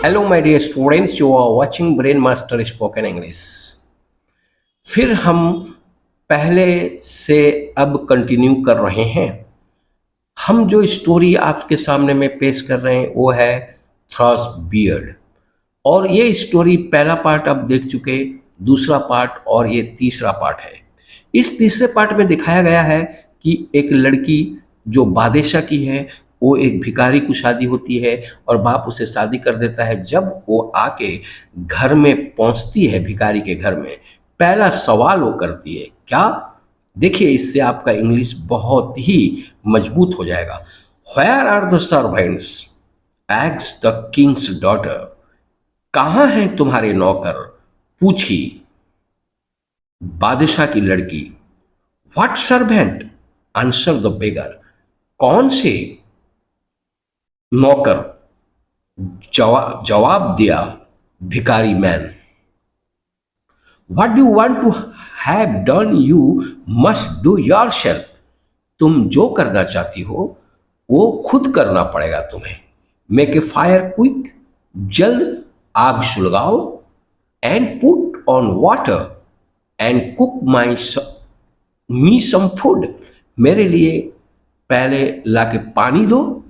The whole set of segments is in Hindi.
Hello my dear students, you are watching brain master spoken English. फिर हम पहले से अब कंटिन्यू कर रहे हैं। हम जो स्टोरी आपके सामने में पेश कर रहे हैं वो है थ्रॉस बियर्ड। और ये स्टोरी पहला पार्ट अब देख चुके, दूसरा पार्ट और ये तीसरा पार्ट है। इस तीसरे पार्ट में दिखाया गया है कि एक लड़की जो बादेशा की है, वो एक भिखारी को शादी होती है और बाप उसे शादी कर देता है। जब वो आके घर में पहुंचती है भिखारी के घर में, पहला सवाल वो करती है क्या? देखिए, इससे आपका इंग्लिश बहुत ही मजबूत हो जाएगा। Where are the servants? Asked the king's daughter. कहाँ हैं तुम्हारे नौकर? पूछी बादशाह की लड़की। What servant? Answer the beggar. कौन से नौकर? जवाब दिया भिखारी man. What do want to have done you must do yourself. तुम जो करना चाहती हो वो खुद करना पड़ेगा तुम्हें। Make a fire quick. जल्द आग सुलगाओ। And put on water and cook me some food. मेरे लिए पहले लाके पानी दो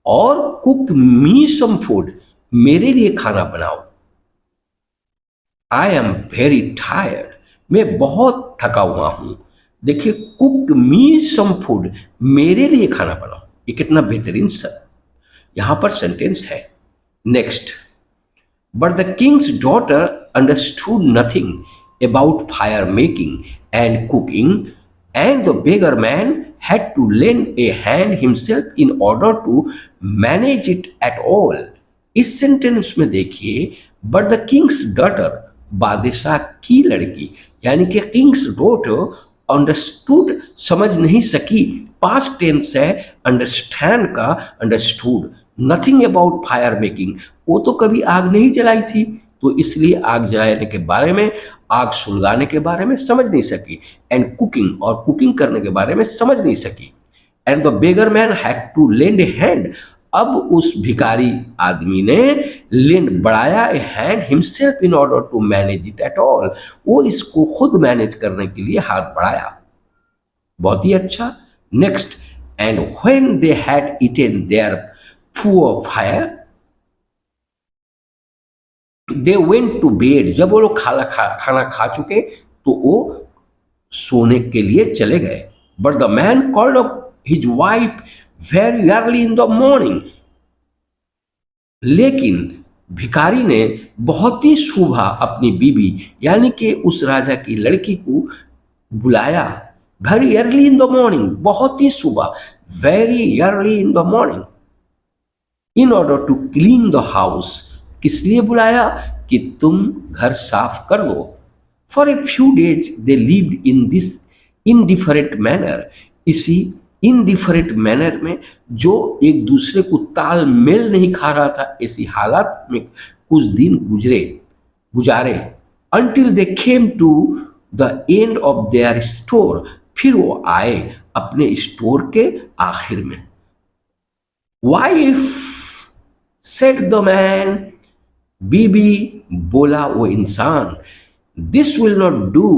और कुक मी सम फूड, मेरे लिए खाना बनाओ। I am very tired. मैं बहुत थका हुआ हूं। देखिए, कुक मी सम फूड, मेरे लिए खाना बनाओ। ये कितना बेहतरीन यहां पर सेंटेंस है। Next, but the king's daughter understood nothing about fire making and cooking and the beggar man had to lend a hand himself in order to manage it at all। इस सेंटेंस में देखिए, but the king's daughter, बादशाह की लड़की, यानी कि किंग्स डॉटर अंडरस्टूड, समझ नहीं सकी। पास्ट टेंस है अंडरस्टैंड का, understood. Nothing about fire making, वो तो कभी आग नहीं जलाई थी, तो इसलिए आग जलाने के बारे में, आग सुलगाने के बारे में समझ नहीं सकी। एंड कुकिंग, और कुकिंग करने के बारे में समझ नहीं सकी। And the beggar man had to lend a hand. अब उस भिखारी आदमी ने लेंड, बढ़ाया, a hand himself in order to manage it at all. वो इसको खुद मैनेज करने के लिए हाथ बढ़ाया। बहुत ही अच्छा। Next, and when they had eaten their full fire they went to bed. जब वो लोग खाना खा चुके तो वो सोने के लिए चले गए। But the man called up his wife very early in the morning. लेकिन भिखारी ने बहुत ही सुबह अपनी बीवी, यानी कि उस राजा की लड़की को बुलाया। Very early in the morning, बहुत ही सुबह, very early in the morning, in order to clean the house. किस लिए बुलाया? कि तुम घर साफ कर दो। For a few days they lived in this indifferent manner. इसी इनडिफरेंट मैनर में, जो एक दूसरे को तालमेल नहीं खा रहा था, ऐसी हालात में कुछ दिन गुजारे। Until they came to the end of their store. फिर वो आए अपने स्टोर के आखिर में। वाइफ सेड द मैन, बीबी बोला वो इंसान, this will not do,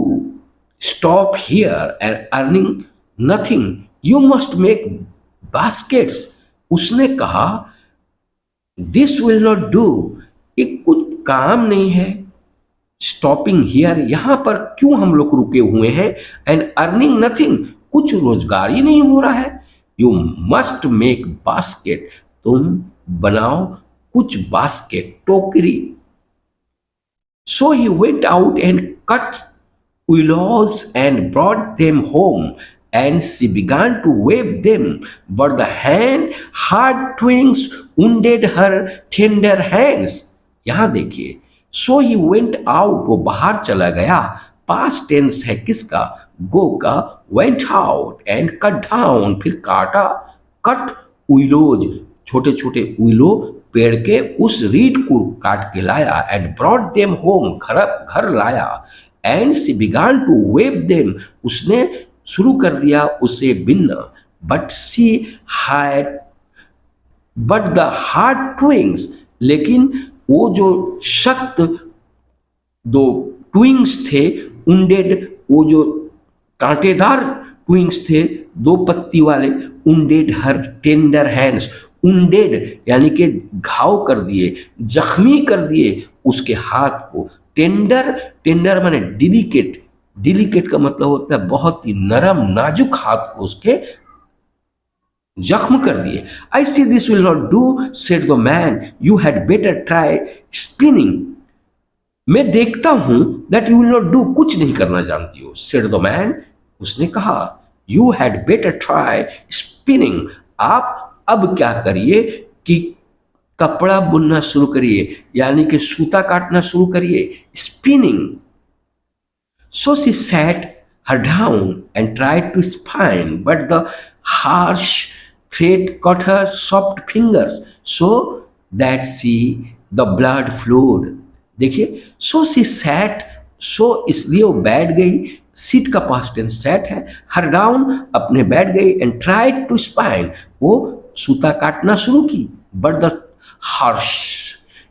stop here and earning nothing, you must make baskets. उसने कहा दिस विल नॉट डू, ये कुछ काम नहीं है। स्टॉपिंग हियर, यहां पर क्यों हम लोग रुके हुए हैं। एंड अर्निंग नथिंग, कुछ रोजगार ही नहीं हो रहा है। यू मस्ट मेक बास्केट, तुम बनाओ कुछ बास्केट, टोकरी। So he went out and cut willows and brought them home, and she began to wave them, but the hard twigs wounded her tender hands। यहां देखिए, so he went out, वो बाहर चला गया। पास्ट टेंस है किसका? गो का। went out and cut down, फिर काटा। cut willows, छोटे छोटे विलो, पेड़ के उस रीड को काट के लाया। एंड ब्रॉट देम होम, घर लाया। And she began to weave them, उसने शुरू कर दिया उसे बिनना। बट द हार्ड ट्विंग्स, लेकिन वो जो सख्त दो ट्विंग्स थे, उंडेड, वो जो कांटेदार ट्विंग्स थे, दो पत्ती वाले, उंडेड हर टेंडर हैंड्स, उंडेड यानी कि घाव कर दिए, जख्मी कर दिए उसके हाथ को। टेंडर, टेंडर माने डिलिकेट, डिलिकेट का मतलब होता है बहुत ही नरम नाजुक हाथ को उसके जख्म कर दिए। I see this will not do said the man, you had better try spinning. मैं देखता हूं that you will not do, कुछ नहीं करना जानती हो। सेड द मैन, उसने कहा, you had better try spinning, आप अब क्या करिए कि कपड़ा बुनना शुरू करिए, यानी कि सूता काटना शुरू करिए, spinning. So she sat her down and tried to spin, but the harsh thread caught her soft fingers so that the blood flowed. देखिए, so she sat, so इसलिए वो बैठ गई, सीट का पास्ट टेंस सेट है, हर डाउन अपने बैठ गई, एंड ट्राइड टू स्पाइन, वो सूता काटना शुरू की, बट द हर्ष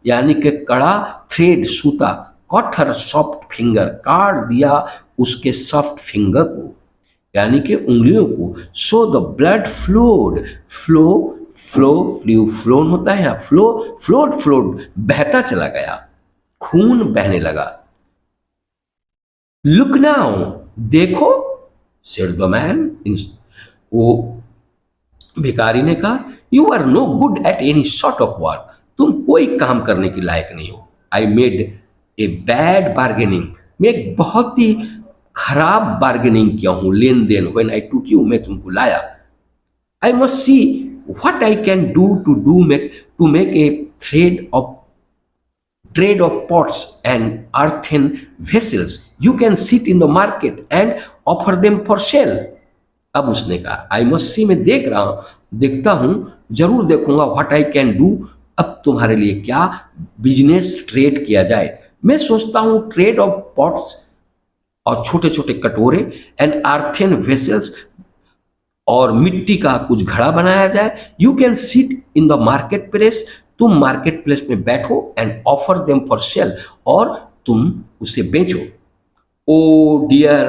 यानी कि कड़ा, थ्रेड सूता, कॉट हर सॉफ्ट फिंगर, काट दिया उसके सॉफ्ट फिंगर को, यानी कि उंगलियों को। So the blood flowed, flow, flow, flu, phloem होता है यहाँ, फ्लो, फ्लोड, फ्लोड बहता चला गया, खून बहने लगा। लुक नाउ, देखो, सेड द मैन, वो भिखारी ने कहा, you are no good at any sort of work, तुम कोई काम करने के लायक नहीं हो। I made a bad bargaining, मैं एक बहुत ही खराब बार्गेनिंग किया हूं, लेन देन, व्हेन आई टूक यू, मैं तुमको लाया। I must see what I can do to make a trade of pots and earthen vessels. You can sit in the market and offer them for sale. अब उसने कहा, आई मस्ट सी, मैं देखता हूं, जरूर देखूंगा, व्हाट आई कैन डू, अब तुम्हारे लिए क्या बिजनेस ट्रेड किया जाए। मैं सोचता हूं ट्रेड ऑफ पॉट्स, और छोटे छोटे कटोरे, एंड आर्थेन वेसल्स, और मिट्टी का कुछ घड़ा बनाया जाए। You can sit in the market place, तुम मार्केट प्लेस में बैठो, and offer them for sale, और तुम उसे बेचो। ओ डियर,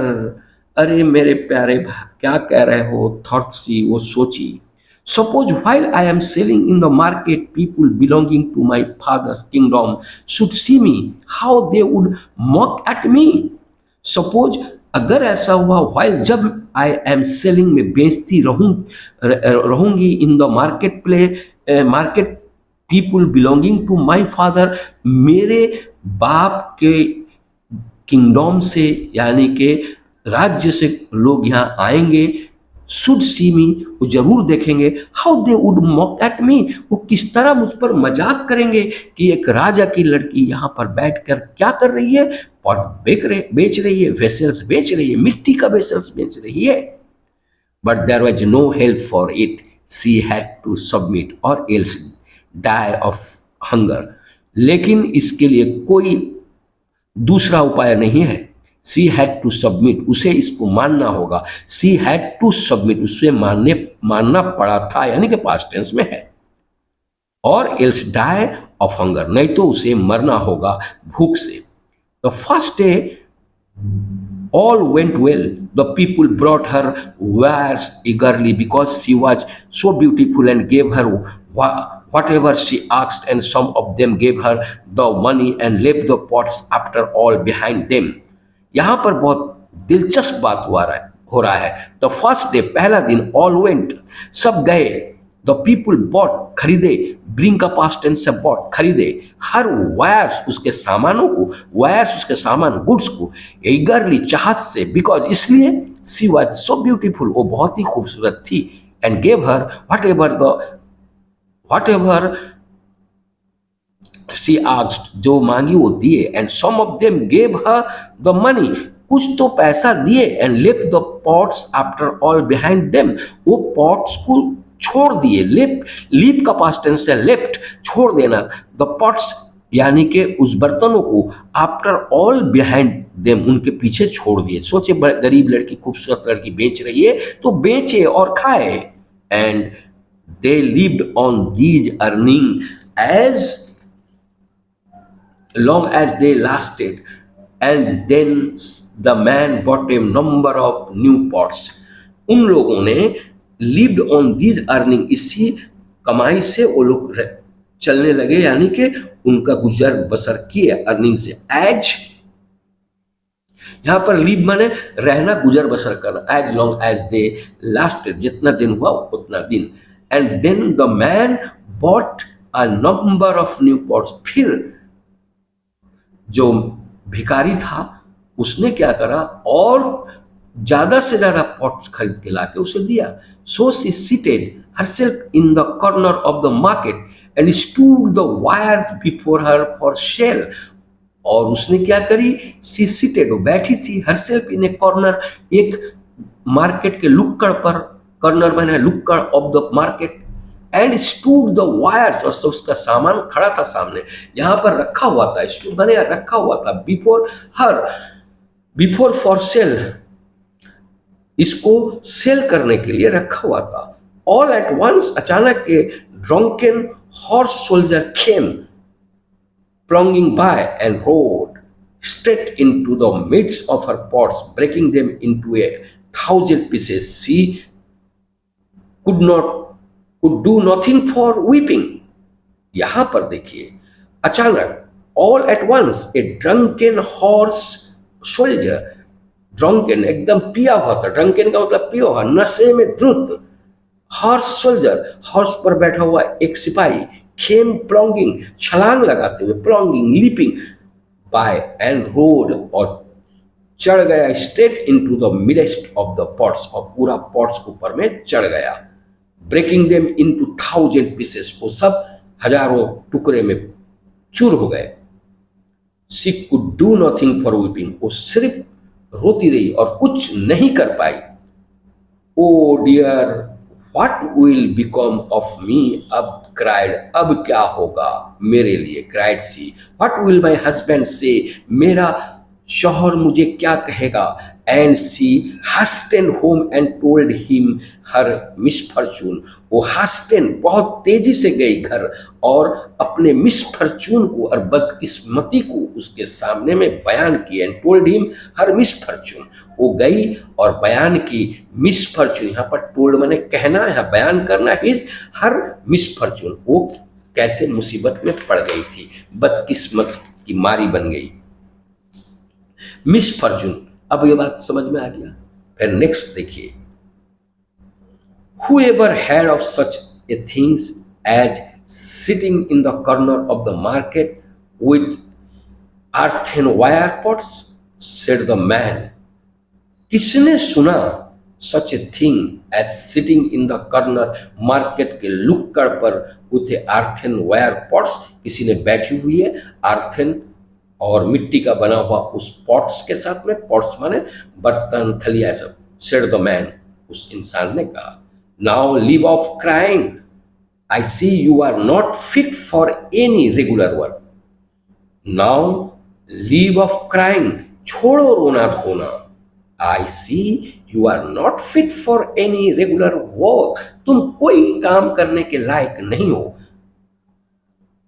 अरे मेरे प्यारे, क्या कह रहे हो, थॉट सी, वो सोची। Suppose while I am selling in the market, people belonging to my father's kingdom should see me, how they would mock at me. Suppose, अगर ऐसा हुआ, व्हाइल जब आई एम सेलिंग, में बेचती रहूंगी, in the market people belonging to my father, मेरे बाप के किंगडम से, यानी के राज्य से लोग यहाँ आएंगे, शुड सी मी, वो जरूर देखेंगे, how they would mock at मी, वो किस तरह मुझ पर मजाक करेंगे कि एक राजा की लड़की यहाँ पर बैठकर क्या कर रही है, पॉट बेच रही है, वेसल्स बेच रही है, मिट्टी का वेसल्स बेच रही है। But there was no help for it, she had to submit or else die of hunger. लेकिन इसके लिए कोई दूसरा उपाय नहीं है। सी हैड टू सबमिट, उसे इसको मानना होगा। सी हैड टू सबमिट, उसे मानना पड़ा था, यानी कि पास्ट टेंस में है। और एल्स डाई ऑफ हंगर, नहीं तो उसे मरना होगा भूख से। The first day all went well. The people brought her wares eagerly because she was so beautiful, and gave her whatever she asked, and some of them gave her the money and left the pots after all behind them. यहाँ पर बहुत दिलचस्प बात हो रहा है। द फर्स्ट डे, पहला दिन, ऑल वेंट, सब गए, द पीपुल बॉट, खरीदे, ब्रिंग का पास्ट टेंस से बॉट, खरीदे, हर वायर्स, उसके सामानों को, वायर्स उसके सामान, गुड्स को, ईगरली, चाहत से, बिकॉज इसलिए, सी वाज सो ब्यूटीफुल, वो बहुत ही खूबसूरत थी, and gave her whatever she asked, जो मांगी वो दिए, and some of them gave her the money, कुछ तो पैसा दिए, and left the pots after all behind them, वो पॉट्स को छोड़ दिए। लीप का पास्ट टेंस है लेफ्ट, छोड़ देना, द पॉट्स यानी कि उस बर्तनों को, आफ्टर ऑल बिहाइंड देम, उनके पीछे छोड़ दिए। सोचे, गरीब लड़की, खूबसूरत लड़की बेच रही है, तो बेचे और खाए। And they lived on these earning as long as they lasted. And then the man bought a number of new pots. उन लोगों ने lived on these earning, इसी कमाई से वो लोग चलने लगे, यानी कि उनका गुजर बसर किए अर्निंग से। एज यहां पर लिव माने रहना, गुजर बसर करना। As long as they lasted, जितना दिन हुआ उतना दिन। And then the man bought a number of new pots, फिर जो भिखारी था उसने क्या करा, और ज्यादा से ज्यादा पॉट्स खरीद के लाके उसे दिया। So she seated herself in the corner of the market and stood the wires before her for sale. और उसने क्या करी, सी सीटेड, वो बैठी थी, herself in a corner, एक मार्केट के लुक्कड़ पर, कॉर्नर मैंने लुक्कड़ of the market, and stood the wares, और उसका सामान खड़ा था सामने, यहाँ पर रखा हुआ था, स्टूड मैंने रखा हुआ था, before her, before for sale, इसको सेल करने के लिए रखा हुआ था। ऑल एट वंस, अचानक के drunken horse soldier came plunging by and rode straight into the midst of her pots, breaking them into 1,000 pieces. She could do nothing for weeping. यहां पर देखिए, अचानक, all at once, a drunken horse soldier, drunken एकदम पिया हुआ था, ड्रंकन का मतलब पिया हुआ, नशे में धुत, हॉर्स सोल्जर, हॉर्स पर बैठा हुआ एक सिपाही, खेम प्लॉन्गिंग, छलांग लगाते हुए, प्लॉन्गिंग लीपिंग बाय एंड रोड, और चढ़ गया straight into the midst of the pots, और पूरा पॉट्स के ऊपर में चढ़ गया। ब्रेकिंग देम इनटू 1,000 पीसेस, वो सब हजारों टुकड़े में चूर हो गए। She could do nothing for weeping, वो सिर्फ रोती रही और कुछ नहीं कर पाई। Oh dear what will become of me, अब क्राइड, अब क्या होगा मेरे लिए, cried she, what will my husband say, मेरा शौहर मुझे क्या कहेगा। And she hasten home and told him her misfortune, वो हास्टेन बहुत तेजी से गई घर और अपने मिसफॉर्चून को और बदकिस्मती को उसके सामने में बयान की। And told him her misfortune, वो गई और बयान की मिसफॉर्चून, यहाँ पर टोल्ड मैंने कहना है, बयान करना है, हर मिसफॉर्चून, वो कैसे मुसीबत में पड़ गई थी, बदकिस्मत की मारी बन गई, मिसफॉर्चून। अब ये बात समझ में आ गया। फिर नेक्स्ट देखिए, whoever had of such a things as sitting in the corner of the market with earthen wire pots, said the man. किसने सुना such a thing as sitting in the corner, market के लुक्कड़ पर with earthen wire pots, किसी ने बैठी हुई है earthen और मिट्टी का बना हुआ उस पॉट्स के साथ में, पॉट्स माने बर्तन, थलिया सब। सेड द मैन, उस इंसान ने कहा, now leave off crying, I see you are not fit for any regular work. Now leave off crying, छोड़ो रोना धोना, I see you are not fit for any regular work, तुम कोई काम करने के लायक नहीं हो।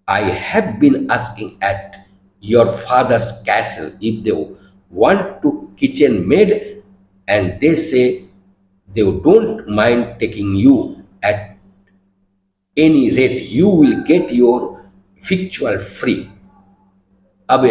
I have been asking at your father's castle if they want to kitchen maid, and they say they don't mind taking you, at any rate you will get your victual free. अब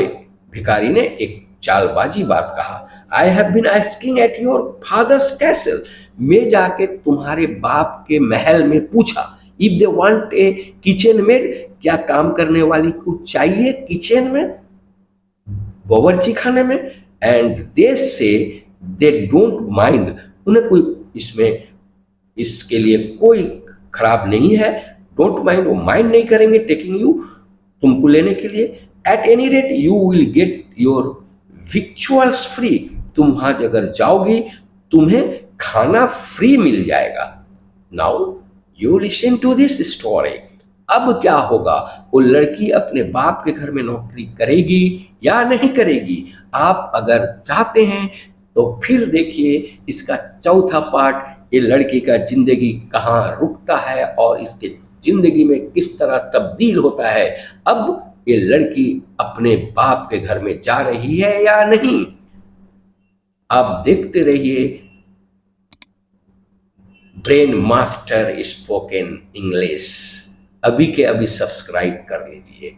भिखारी ने एक चालबाजी बात कहा, I have been asking at your father's castle, मैं जाके तुम्हारे बाप के महल में पूछा, if they want a kitchen maid, क्या काम करने वाली को चाहिए किचन में, बावर्ची खाने में, एंड दे से दे डोंट माइंड, उन्हें कोई इसमें इसके लिए कोई खराब नहीं है, डोंट माइंड, वो माइंड नहीं करेंगे टेकिंग यू, तुमको लेने के लिए, at any rate you will get your victuals free, तुम वहां अगर जाओगी तुम्हें खाना फ्री मिल जाएगा। Now you listen to this story, अब क्या होगा, वो लड़की अपने बाप के घर में नौकरी करेगी या नहीं करेगी, आप अगर चाहते हैं तो फिर देखिए इसका चौथा पार्ट, ये लड़की का जिंदगी कहाँ रुकता है और इसके जिंदगी में किस तरह तब्दील होता है। अब ये लड़की अपने बाप के घर में जा रही है या नहीं। आप देखते रहिए ब्रेन मास्टर स्पोकन इंग्लिश। अभी के अभी सब्सक्राइब कर लीजिए।